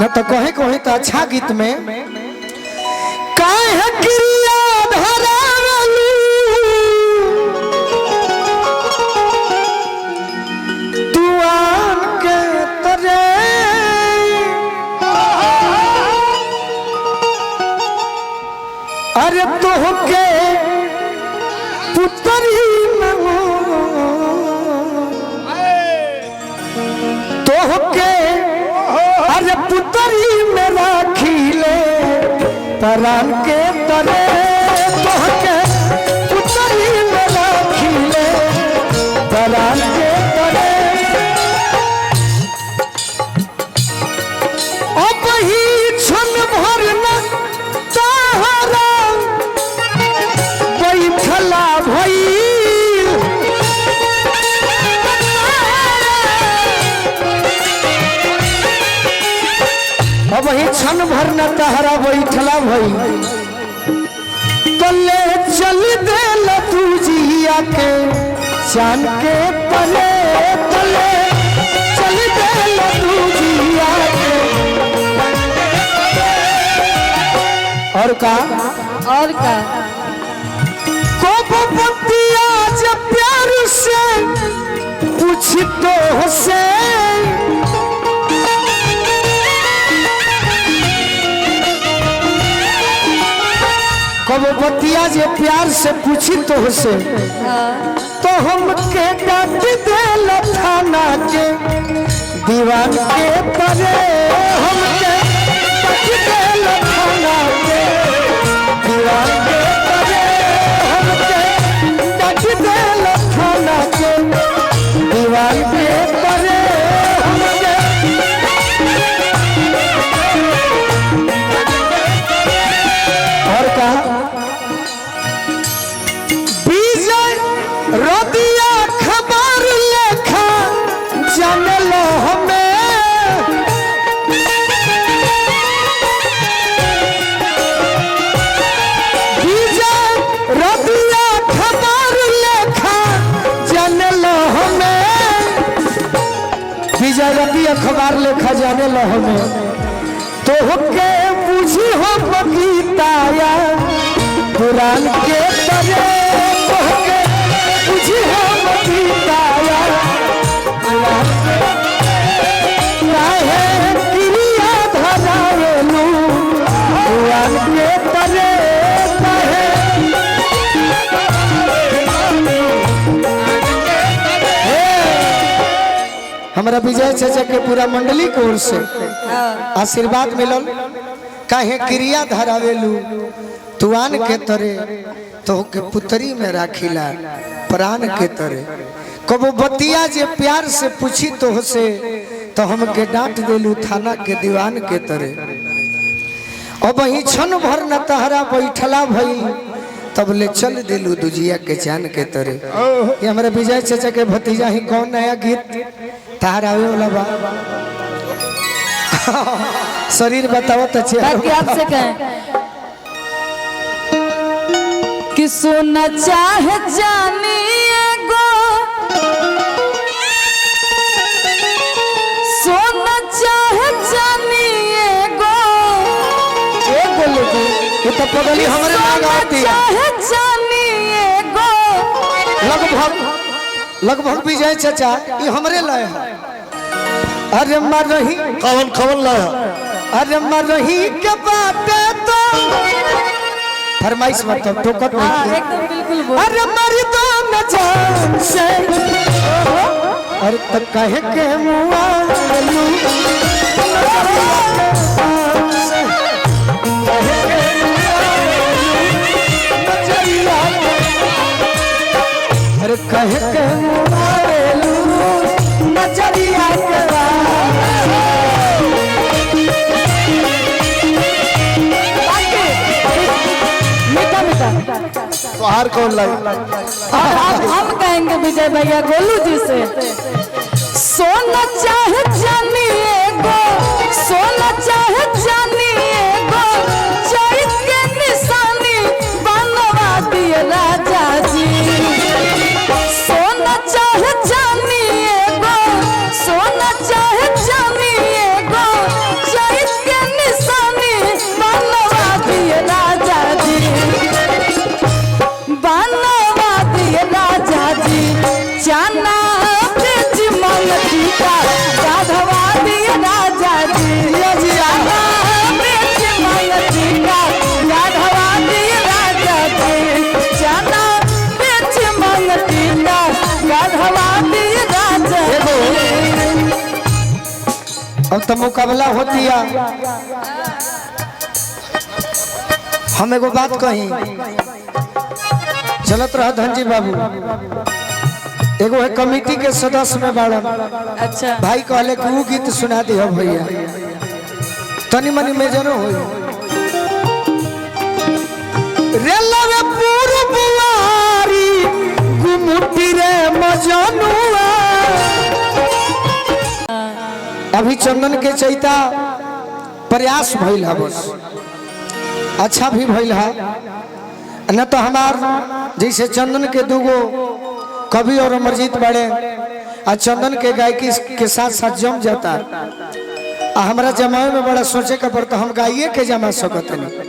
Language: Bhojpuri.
न तो कहे कहे तो अच्छा गीत में काहे क्रिया धरावलू तुआन के तरे अरे तोहके पुतरी तोहके अरे पुतरी में राखीले परान के तरे तोहके पुतरी में राखीले परान के तरे अब ही क्षण भर न ताहरा बैठला भई अब ही क्षण भर न तहरा बैठला भई तले चल दे तू जिया के चांद के तले तले चल दे तू जिया के और का कोपतिया जब प्यार से पूछ तो से कब बतिया जे प्यार से पूछी तो से तो हम के डांट दे थाना के दीवान के तरे हम के डांट दे थाना के दीवान के तरे हम के डांट दे थाना के दीवान के तरे हम के और कहा रोदिया खबर लेखा जानल हमें रोदिया खबर लेखा जानल हमें विजय रवि अखबार लेखा जानल हमें तो के बुझी हो बगीताया पुरान के तरे बुझी हो बगीताया पुरान के काहे क्रिया धरावेलू पुरान के तरे काहे हमारा विजय चाचा के पूरा मंडली की ओर से आशीर्वाद मिलल काहे क्रिया धरावेलू तुआन के तरे तो के पुतरी में राखिला प्राण के तरे कबो बतिया जे प्यार से पूछी तो से तो हम के डांट देलू थाना के दीवान के तरे अब ही क्षण भर न तहरा बैठला भई तब ले चल देलू दुजिया के जान के तरे ये हमारे विजय चाचा के भतीजा ही कौन नया गीत तहरा आवे वाला बा शरीर बताओ तो आपसे कहें कि सोना चाहे जानिए गो सोना चाहे जानिए गो एक बोले थे ये तो पगली हमारे नाम आती है चाहे जानिए गो लगभग विजय चाचा ये हमारे लाए हैं अरे मरही कवन लाया अरे मरही के बाटे तो फरमाइश मत टोकट नहीं एकदम बिल्कुल अरे मरी तो न जान से अरे तक कहे के मुआ लू अरे कहे के मुआ लू नजरिया के बाहर कौन लाई अब हम कहेंगे विजय भैया गोलू जी से सोना चाहे जानिए गो सोना चाहे जानिए गो चैत के निशानी बनवा दिए राजा जी सोना चाहे जानिए गो सोना चाहे जानिए गो चैत अब तो मुकाबला होती है। हम एगो बात कही, चलत रहा धनजी बाबू, एगो है कमेटी के सदस्य में बाड़न। अच्छा भाई कहले कि वो गीत सुना दियो भैया, तनी मनी मेजरो हो रेलवे पूर्ववारी गुमुटी रे मजनुआ। अभी चंदन के चैता प्रयास भइल है, बस अच्छा भी भइल है न। तो हमार जैसे चंदन के दूगो कवि और अमरजीत बड़े आ चंदन के गायकी के साथ साथ जम जाता। हमारा जमावे में बड़ा सोचे का पड़ता, हम गाइए के जमा सकत नहीं।